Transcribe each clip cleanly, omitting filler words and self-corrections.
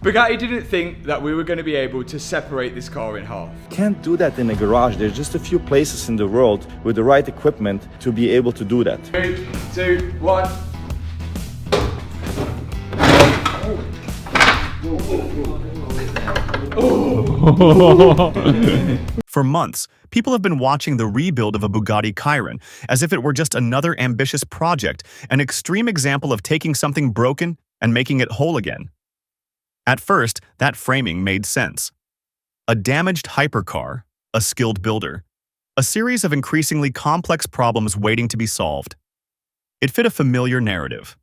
Bugatti didn't think that we were going to be able to separate this car in half. Can't do that in a garage. There's just a few places in the world with the right equipment to be able to do that. 3, 2, 1. For months, people have been watching the rebuild of a Bugatti Chiron as if it were just another ambitious project, an extreme example of taking something broken and making it whole again. At first, that framing made sense. A damaged hypercar, a skilled builder, a series of increasingly complex problems waiting to be solved. It fit a familiar narrative.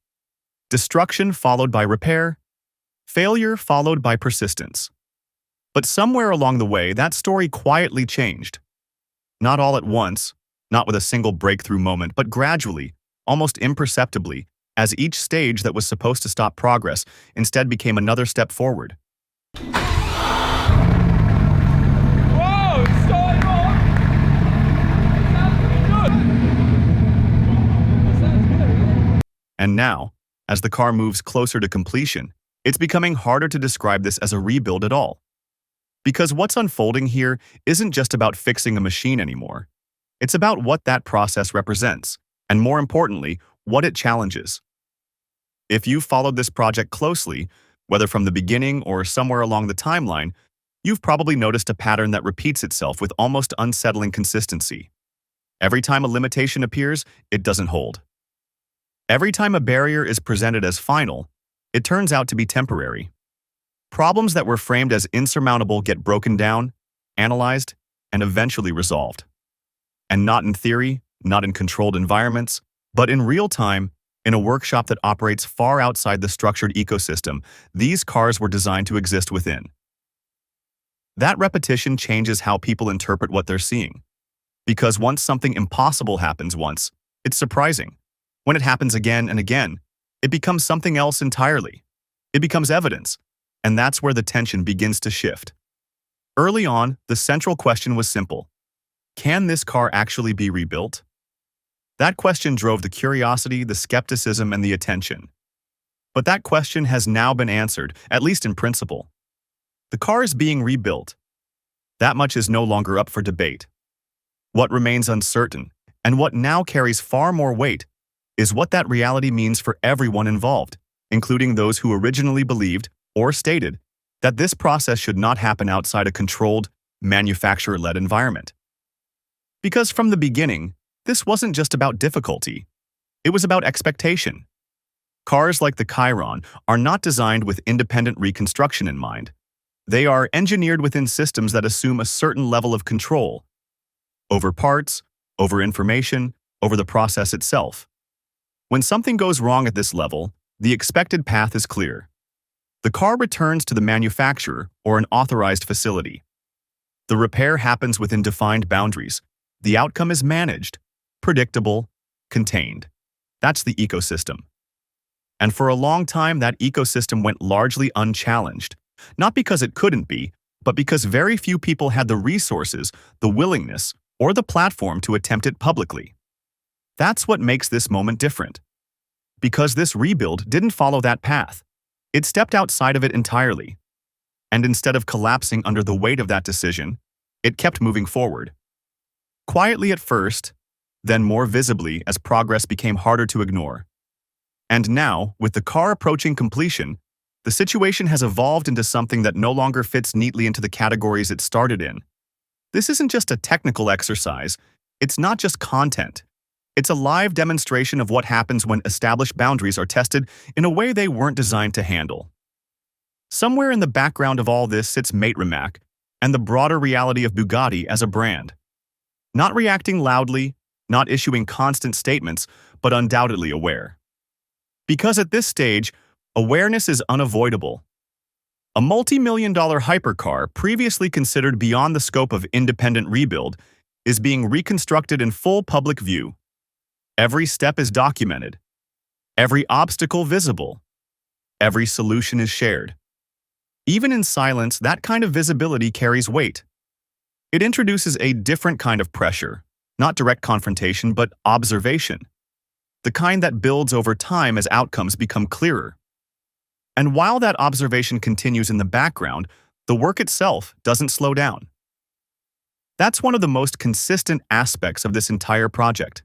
Destruction followed by repair, failure followed by persistence. But somewhere along the way, that story quietly changed. Not all at once, not with a single breakthrough moment, but gradually, almost imperceptibly, as each stage that was supposed to stop progress instead became another step forward. Whoa, it's starting off! It sounds pretty good. And now, as the car moves closer to completion, it's becoming harder to describe this as a rebuild at all. Because what's unfolding here isn't just about fixing a machine anymore. It's about what that process represents, and more importantly, what it challenges. If you've followed this project closely, whether from the beginning or somewhere along the timeline, you've probably noticed a pattern that repeats itself with almost unsettling consistency. Every time a limitation appears, it doesn't hold. Every time a barrier is presented as final, it turns out to be temporary. Problems that were framed as insurmountable get broken down, analyzed, and eventually resolved. And not in theory, not in controlled environments, but in real time, in a workshop that operates far outside the structured ecosystem these cars were designed to exist within. That repetition changes how people interpret what they're seeing. Because once something impossible happens once, it's surprising. When it happens again and again, it becomes something else entirely. It becomes evidence, and that's where the tension begins to shift. Early on, the central question was simple. Can this car actually be rebuilt? That question drove the curiosity, the skepticism, and the attention. But that question has now been answered, at least in principle. The car is being rebuilt. That much is no longer up for debate. What remains uncertain, and what now carries far more weight, is what that reality means for everyone involved, including those who originally believed, or stated, that this process should not happen outside a controlled, manufacturer-led environment. Because from the beginning, this wasn't just about difficulty. It was about expectation. Cars like the Chiron are not designed with independent reconstruction in mind. They are engineered within systems that assume a certain level of control over parts, over information, over the process itself. When something goes wrong at this level, the expected path is clear. The car returns to the manufacturer or an authorized facility. The repair happens within defined boundaries. The outcome is managed, predictable, contained. That's the ecosystem. And for a long time, that ecosystem went largely unchallenged, not because it couldn't be, but because very few people had the resources, the willingness, or the platform to attempt it publicly. That's what makes this moment different. Because this rebuild didn't follow that path. It stepped outside of it entirely. And instead of collapsing under the weight of that decision, it kept moving forward. Quietly at first, then more visibly as progress became harder to ignore. And now, with the car approaching completion, the situation has evolved into something that no longer fits neatly into the categories it started in. This isn't just a technical exercise. It's not just content. It's a live demonstration of what happens when established boundaries are tested in a way they weren't designed to handle. Somewhere in the background of all this sits Mat Armstrong and the broader reality of Bugatti as a brand. Not reacting loudly, not issuing constant statements, but undoubtedly aware. Because at this stage, awareness is unavoidable. A multi-million-dollar hypercar, previously considered beyond the scope of independent rebuild, is being reconstructed in full public view. Every step is documented. Every obstacle visible. Every solution is shared. Even in silence, that kind of visibility carries weight. It introduces a different kind of pressure, not direct confrontation, but observation. The kind that builds over time as outcomes become clearer. And while that observation continues in the background, the work itself doesn't slow down. That's one of the most consistent aspects of this entire project.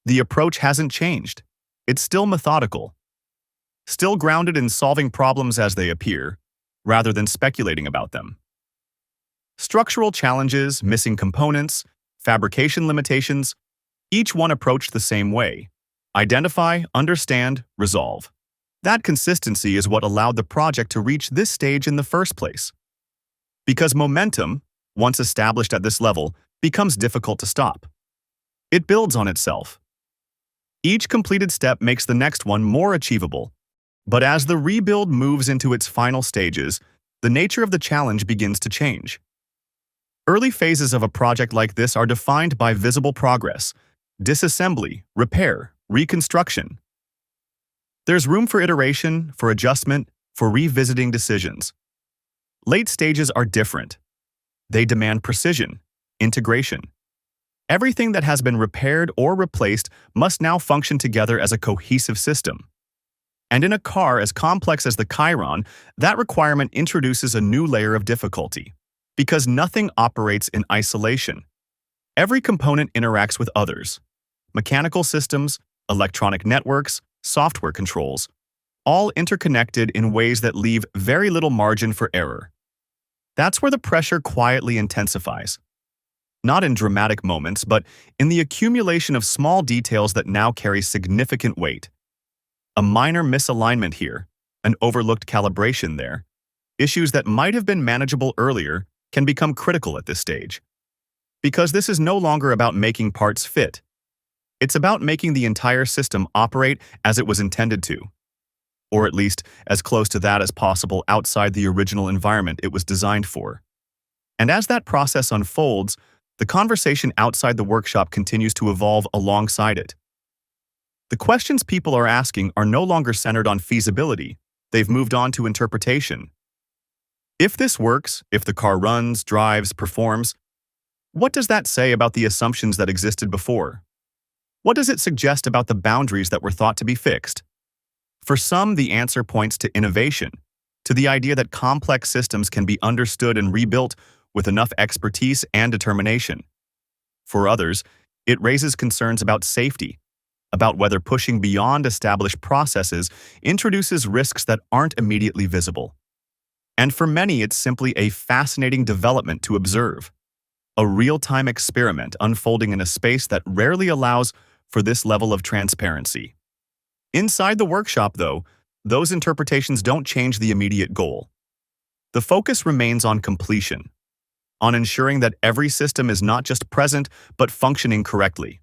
The approach hasn't changed. It's still methodical, still grounded in solving problems as they appear, rather than speculating about them. Structural challenges, missing components, fabrication limitations, each one approached the same way. Identify, understand, resolve. That consistency is what allowed the project to reach this stage in the first place. Because momentum, once established at this level, becomes difficult to stop. It builds on itself. Each completed step makes the next one more achievable. But as the rebuild moves into its final stages, the nature of the challenge begins to change. Early phases of a project like this are defined by visible progress, disassembly, repair, reconstruction. There's room for iteration, for adjustment, for revisiting decisions. Late stages are different. They demand precision, integration. Everything that has been repaired or replaced must now function together as a cohesive system. And in a car as complex as the Chiron, that requirement introduces a new layer of difficulty. Because nothing operates in isolation. Every component interacts with others. Mechanical systems, electronic networks, software controls, all interconnected in ways that leave very little margin for error. That's where the pressure quietly intensifies. Not in dramatic moments, but in the accumulation of small details that now carry significant weight. A minor misalignment here, an overlooked calibration there, issues that might have been manageable earlier can become critical at this stage. Because this is no longer about making parts fit. It's about making the entire system operate as it was intended to, or at least as close to that as possible outside the original environment it was designed for. And as that process unfolds, the conversation outside the workshop continues to evolve alongside it. The questions people are asking are no longer centered on feasibility, they've moved on to interpretation. If this works, if the car runs, drives, performs, what does that say about the assumptions that existed before? What does it suggest about the boundaries that were thought to be fixed? For some, the answer points to innovation, to the idea that complex systems can be understood and rebuilt with enough expertise and determination. For others, it raises concerns about safety, about whether pushing beyond established processes introduces risks that aren't immediately visible. And for many, it's simply a fascinating development to observe. A real-time experiment unfolding in a space that rarely allows for this level of transparency. Inside the workshop, though, those interpretations don't change the immediate goal. The focus remains on completion, on ensuring that every system is not just present, but functioning correctly.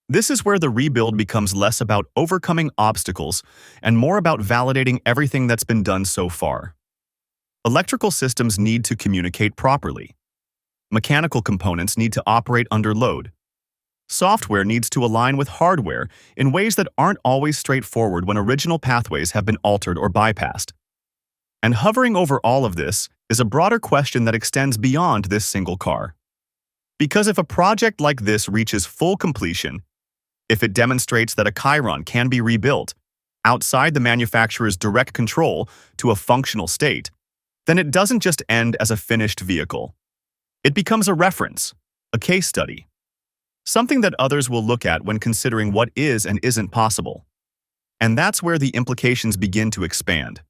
This is where the rebuild becomes less about overcoming obstacles and more about validating everything that's been done so far. Electrical systems need to communicate properly. Mechanical components need to operate under load. Software needs to align with hardware in ways that aren't always straightforward when original pathways have been altered or bypassed. And hovering over all of this is a broader question that extends beyond this single car. Because if a project like this reaches full completion, if it demonstrates that a Chiron can be rebuilt outside the manufacturer's direct control to a functional state, then it doesn't just end as a finished vehicle. It becomes a reference, a case study, something that others will look at when considering what is and isn't possible. And that's where the implications begin to expand.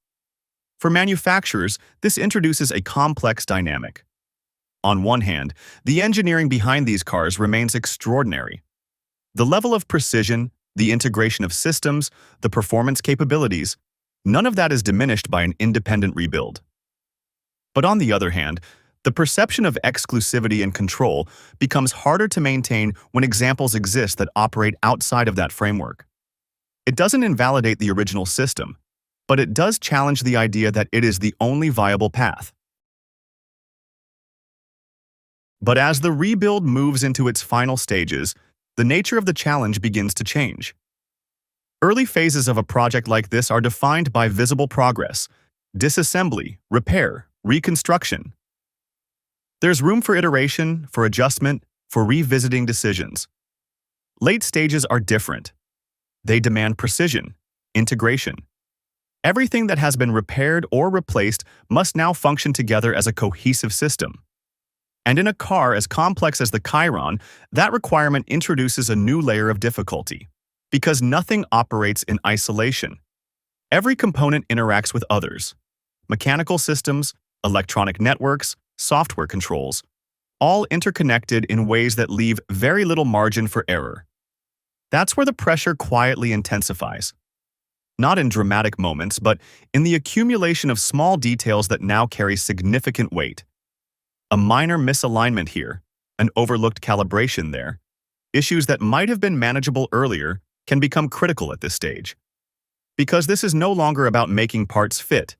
For manufacturers, this introduces a complex dynamic. On one hand, the engineering behind these cars remains extraordinary. The level of precision, the integration of systems, the performance capabilities, none of that is diminished by an independent rebuild. But on the other hand, the perception of exclusivity and control becomes harder to maintain when examples exist that operate outside of that framework. It doesn't invalidate the original system, but it does challenge the idea that it is the only viable path. But as the rebuild moves into its final stages, the nature of the challenge begins to change. Early phases of a project like this are defined by visible progress, disassembly, repair, reconstruction. There's room for iteration, for adjustment, for revisiting decisions. Late stages are different. They demand precision, integration. Everything that has been repaired or replaced must now function together as a cohesive system. And in a car as complex as the Chiron, that requirement introduces a new layer of difficulty, because nothing operates in isolation. Every component interacts with others. Mechanical systems, electronic networks, software controls, all interconnected in ways that leave very little margin for error. That's where the pressure quietly intensifies. Not in dramatic moments, but in the accumulation of small details that now carry significant weight. A minor misalignment here, an overlooked calibration there, issues that might have been manageable earlier can become critical at this stage. Because this is no longer about making parts fit.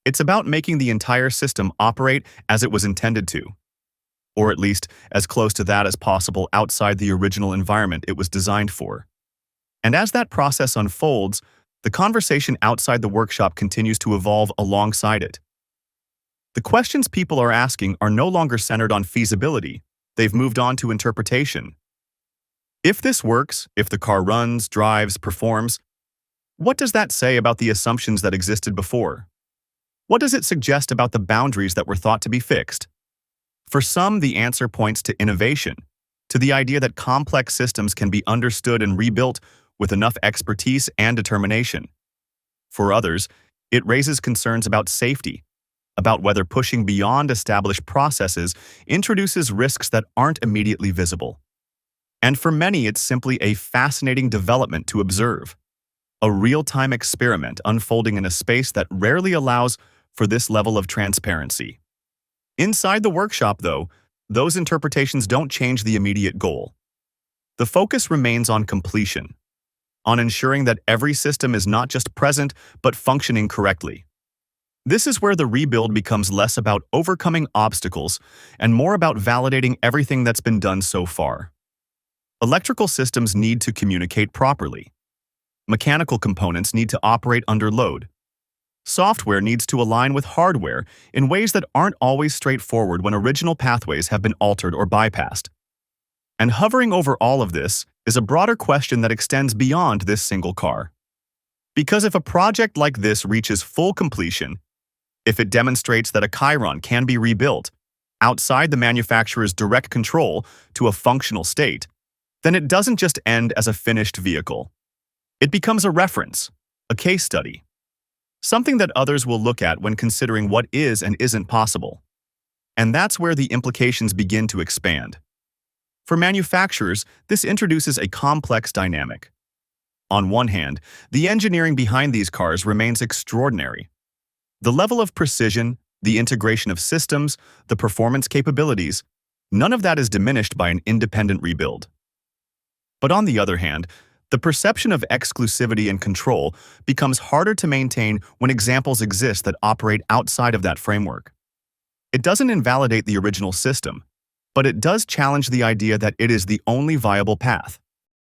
It's about making the entire system operate as it was intended to, or at least as close to that as possible outside the original environment it was designed for. And as that process unfolds, the conversation outside the workshop continues to evolve alongside it. The questions people are asking are no longer centered on feasibility, they've moved on to interpretation. If this works, if the car runs, drives, performs, what does that say about the assumptions that existed before? What does it suggest about the boundaries that were thought to be fixed? For some, the answer points to innovation, to the idea that complex systems can be understood and rebuilt with enough expertise and determination. For others, it raises concerns about safety, about whether pushing beyond established processes introduces risks that aren't immediately visible. And for many, it's simply a fascinating development to observe, a real-time experiment unfolding in a space that rarely allows for this level of transparency. Inside the workshop, though, those interpretations don't change the immediate goal. The focus remains on completion, on ensuring that every system is not just present, but functioning correctly. This is where the rebuild becomes less about overcoming obstacles and more about validating everything that's been done so far. Electrical systems need to communicate properly. Mechanical components need to operate under load. Software needs to align with hardware in ways that aren't always straightforward when original pathways have been altered or bypassed. And hovering over all of this is a broader question that extends beyond this single car. Because if a project like this reaches full completion, if it demonstrates that a Chiron can be rebuilt outside the manufacturer's direct control to a functional state, then it doesn't just end as a finished vehicle. It becomes a reference, a case study, something that others will look at when considering what is and isn't possible. And that's where the implications begin to expand. For manufacturers, this introduces a complex dynamic. On one hand, the engineering behind these cars remains extraordinary. The level of precision, the integration of systems, the performance capabilities, none of that is diminished by an independent rebuild. But on the other hand, the perception of exclusivity and control becomes harder to maintain when examples exist that operate outside of that framework. It doesn't invalidate the original system, but it does challenge the idea that it is the only viable path.